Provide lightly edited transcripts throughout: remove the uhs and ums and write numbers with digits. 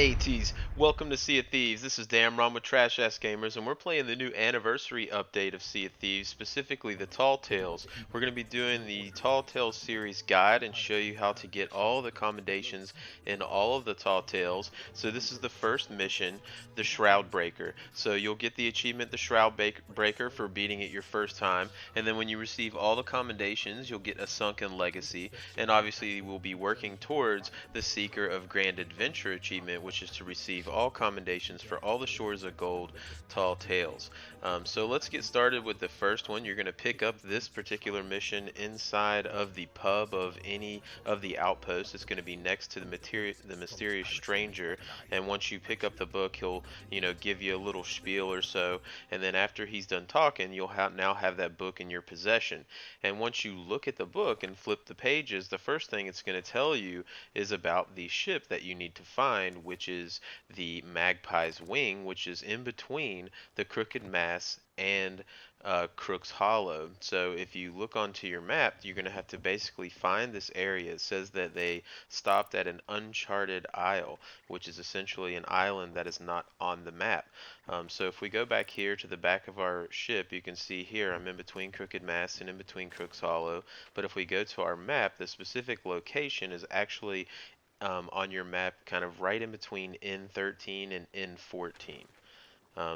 Mateys, welcome to Sea of Thieves. This is Damron with Trash Ass Gamers, and we're playing the new anniversary update of Sea of Thieves, specifically the Tall Tales. We're going to be doing the Tall Tales series guide and show you how to get all the commendations in all of the Tall Tales. So this is the first mission, the Shroudbreaker. So you'll get the achievement, the Shroudbreaker, for beating it your first time, and then when you receive all the commendations, you'll get a Sunken Legacy, and obviously we'll be working towards the Seeker of Grand Adventure achievement, which is to receive all commendations for all the Shores of Gold Tall Tales. So let's get started with the first one. You're going to pick up this particular mission inside of the pub of any of the outposts. It's going to be next to the mysterious stranger, and once you pick up the book, he'll give you a little spiel or so, and then after he's done talking, you'll now have that book in your possession. And once you look at the book and flip the pages, the first thing it's going to tell you is about the ship that you need to find, which is the Magpie's Wing, which is in between the Crooked Mass and Crook's Hollow. So if you look onto your map, you're going to have to basically find this area. It says that they stopped at an Uncharted isle, which is essentially an island that is not on the map. So if we go back here to the back of our ship, you can see here I'm in between Crooked Mass and in between Crook's Hollow. But if we go to our map, the specific location is actually on your map, kind of right in between N13 and N14.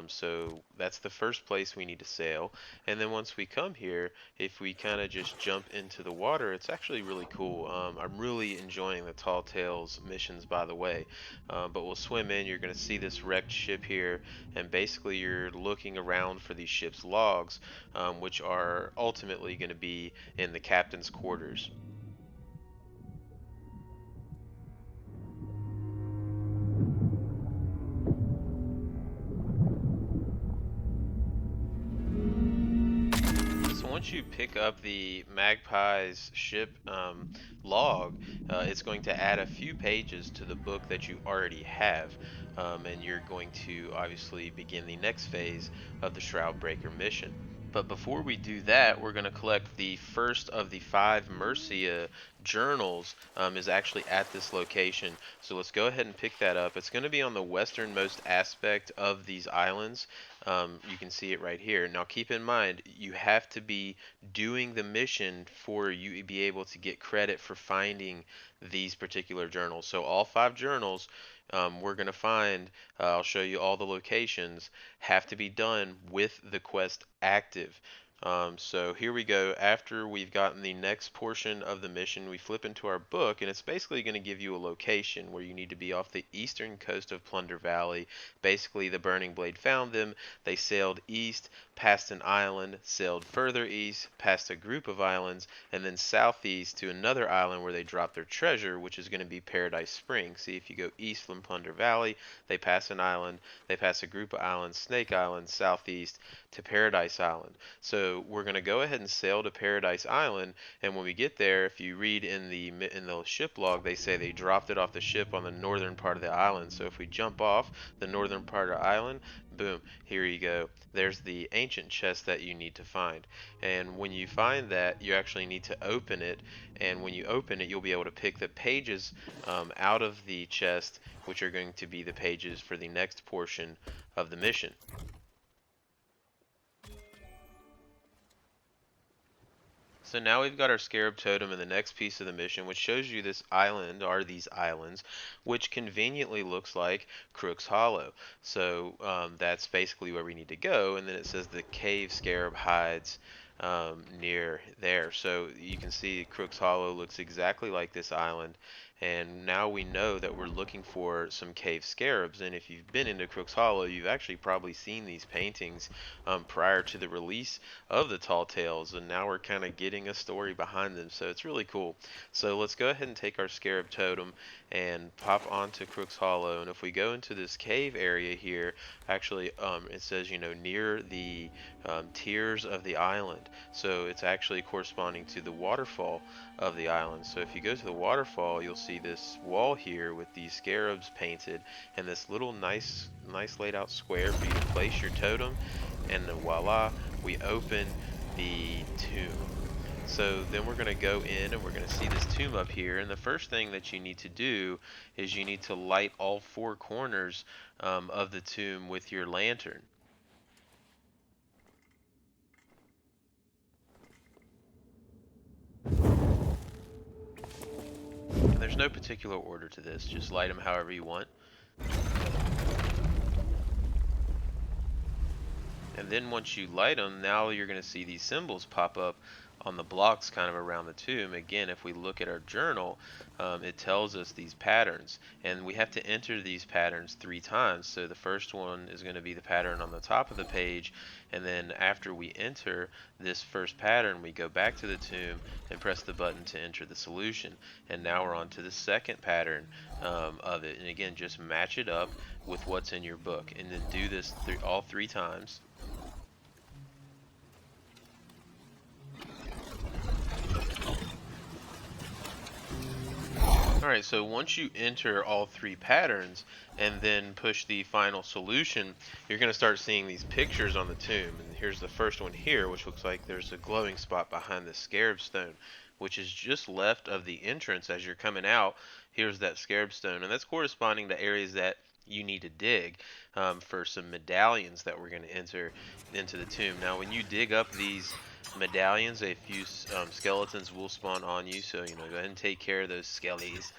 So that's the first place we need to sail. And then once we come here, if we kind of just jump into the water, it's actually really cool. I'm really enjoying the Tall Tales missions, by the way. But we'll swim in. You're going to see this wrecked ship here, and basically you're looking around for these ship's logs, which are ultimately going to be in the captain's quarters. Once you pick up the Magpie's ship log, it's going to add a few pages to the book that you already have, and you're going to obviously begin the next phase of the Shroudbreaker mission. But before we do that, we're going to collect the first of the 5 Mercia journals, is actually at this location. So let's go ahead and pick that up. It's going to be on the westernmost aspect of these islands. You can see it right here. Now keep in mind, you have to be doing the mission for you to be able to get credit for finding these particular journals. So all 5 journals we're going to find, I'll show you all the locations, have to be done with the quest active. So here we go. After we've gotten the next portion of the mission, we flip into our book, and it's basically going to give you a location where you need to be off the eastern coast of Plunder Valley. Basically, the Burning Blade found them. They sailed east, past an island, sailed further east, past a group of islands, and then southeast to another island where they dropped their treasure, which is going to be Paradise Springs. See, if you go east from Plunder Valley, they pass an island, they pass a group of islands, Snake Island, southeast to Paradise Island. So we're going to go ahead and sail to Paradise Island, and when we get there, if you read in the ship log, they say they dropped it off the ship on the northern part of the island. So if we jump off the northern part of the island, boom, here you go. There's the ancient chest that you need to find. And when you find that, you actually need to open it. And when you open it, you'll be able to pick the pages out of the chest, which are going to be the pages for the next portion of the mission. So now we've got our Scarab Totem in the next piece of the mission, which shows you this island, or these islands, which conveniently looks like Crook's Hollow. So that's basically where we need to go, and then it says the cave Scarab hides near there. So you can see Crook's Hollow looks exactly like this island, and now we know that we're looking for some cave scarabs. And if you've been into Crook's Hollow, you've actually probably seen these paintings prior to the release of the Tall Tales, and now we're kind of getting a story behind them, so it's really cool. So let's go ahead and take our Scarab Totem and pop onto Crook's Hollow, and if we go into this cave area here, actually it says, near the tiers of the island, so it's actually corresponding to the waterfall of the island. So if you go to the waterfall, you'll see this wall here with these scarabs painted, and this little nice laid out square for you to place your totem, and then voila, we open the tomb. So then we're going to go in and we're going to see this tomb up here. And the first thing that you need to do is you need to light all four corners of the tomb with your lantern. And there's no particular order to this, just light them however you want. And then once you light them, now you're going to see these symbols pop up on the blocks kind of around the tomb. Again, if we look at our journal, it tells us these patterns. And we have to enter these patterns 3 times. So the first one is going to be the pattern on the top of the page. And then after we enter this first pattern, we go back to the tomb and press the button to enter the solution. And now we're on to the second pattern of it. And again, just match it up with what's in your book. And then do this all 3 times. Alright, so once you enter all 3 patterns and then push the final solution, you're going to start seeing these pictures on the tomb. And here's the first one here, which looks like there's a glowing spot behind the Scarab stone, which is just left of the entrance as you're coming out. Here's that Scarab stone, and that's corresponding to areas that you need to dig for some medallions that we're going to enter into the tomb. Now, when you dig up these medallions, a few skeletons will spawn on you, so go ahead and take care of those skellies.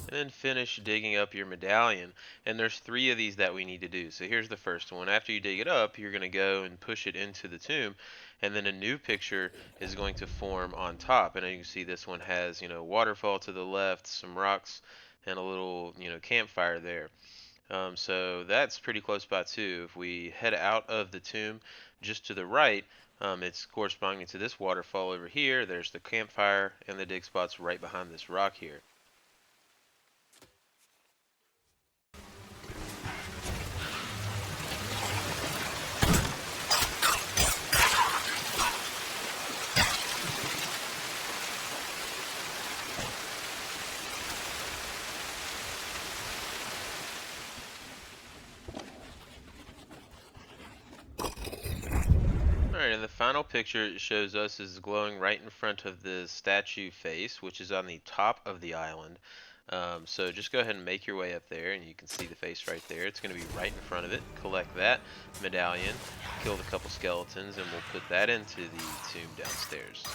And then finish digging up your medallion. And there's 3 of these that we need to do. So here's the first one. After you dig it up, you're going to go and push it into the tomb, and then a new picture is going to form on top. And you can see this one has waterfall to the left, some rocks, and a little campfire there. So that's pretty close by too. If we head out of the tomb just to the right, it's corresponding to this waterfall over here. There's the campfire and the dig spots right behind this rock here. Alright, and the final picture shows us is glowing right in front of the statue face, which is on the top of the island. So just go ahead and make your way up there, and you can see the face right there. It's going to be right in front of it. Collect that medallion, kill the couple skeletons, and we'll put that into the tomb downstairs.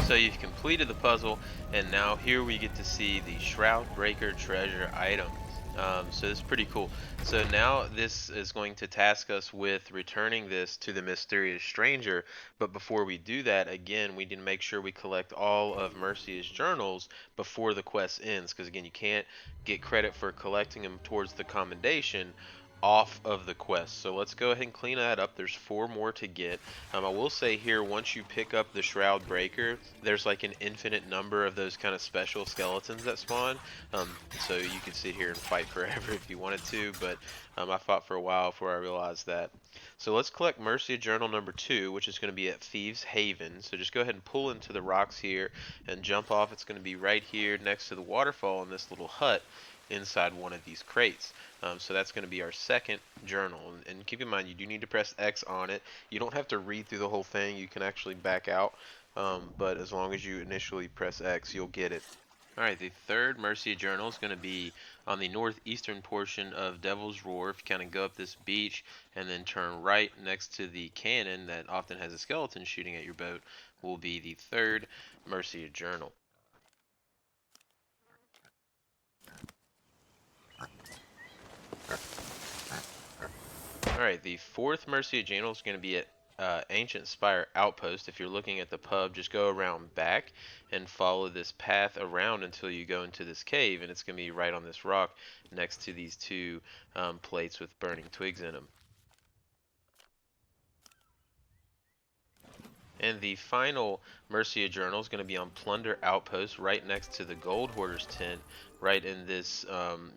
So you've completed the puzzle, and now here we get to see the Shroudbreaker treasure item. So this is pretty cool. So now this is going to task us with returning this to the mysterious stranger, but before we do that, again, we need to make sure we collect all of Mercia's journals before the quest ends, because again, you can't get credit for collecting them towards the commendation off of the quest. So let's go ahead and clean that up. There's 4 more to get. I will say here, once you pick up the Shroudbreaker, there's like an infinite number of those kind of special skeletons that spawn. So you could sit here and fight forever if you wanted to, but I fought for a while before I realized that. So let's collect Mercia Journal number 2, which is going to be at Thieves Haven. So just go ahead and pull into the rocks here and jump off. It's going to be right here next to the waterfall in this little hut inside one of these crates. So that's going to be our second journal. And keep in mind, you do need to press X on it. You don't have to read through the whole thing. You can actually back out. But as long as you initially press X, you'll get it. Alright, the third Mercia Journal is going to be on the northeastern portion of Devil's Roar. If you kind of go up this beach and then turn right next to the cannon that often has a skeleton shooting at your boat, will be the third Mercia Journal. Alright, the fourth Mercia Journal is going to be at Ancient Spire Outpost. If you're looking at the pub, just go around back and follow this path around until you go into this cave, and it's going to be right on this rock next to these 2 plates with burning twigs in them. And the final Mercia Journal is going to be on Plunder Outpost, right next to the Gold Hoarder's tent, right in this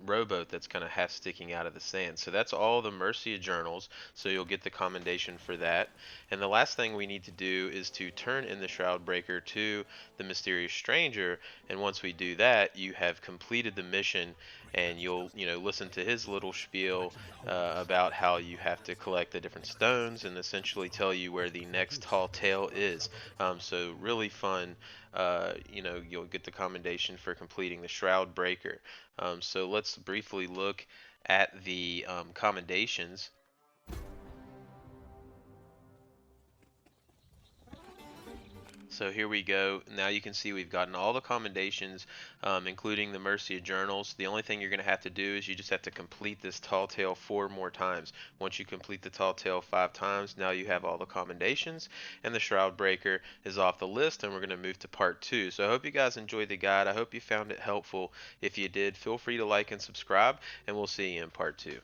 rowboat that's kind of half sticking out of the sand. So that's all the Mercia Journals, so you'll get the commendation for that. And the last thing we need to do is to turn in the Shroudbreaker to the Mysterious Stranger, and once we do that, you have completed the mission, and you'll, listen to his little spiel about how you have to collect the different stones and essentially tell you where the next tall tale is. So really fun. You'll get the commendation for completing the Shroud Breaker. So let's briefly look at the commendations. So here we go. Now you can see we've gotten all the commendations, including the Mercia journals. The only thing you're going to have to do is you just have to complete this tall tale 4 more times. Once you complete the tall tale 5 times, now you have all the commendations, and the Shroud Breaker is off the list, and we're going to move to part 2. So I hope you guys enjoyed the guide. I hope you found it helpful. If you did, feel free to like and subscribe, and we'll see you in part 2.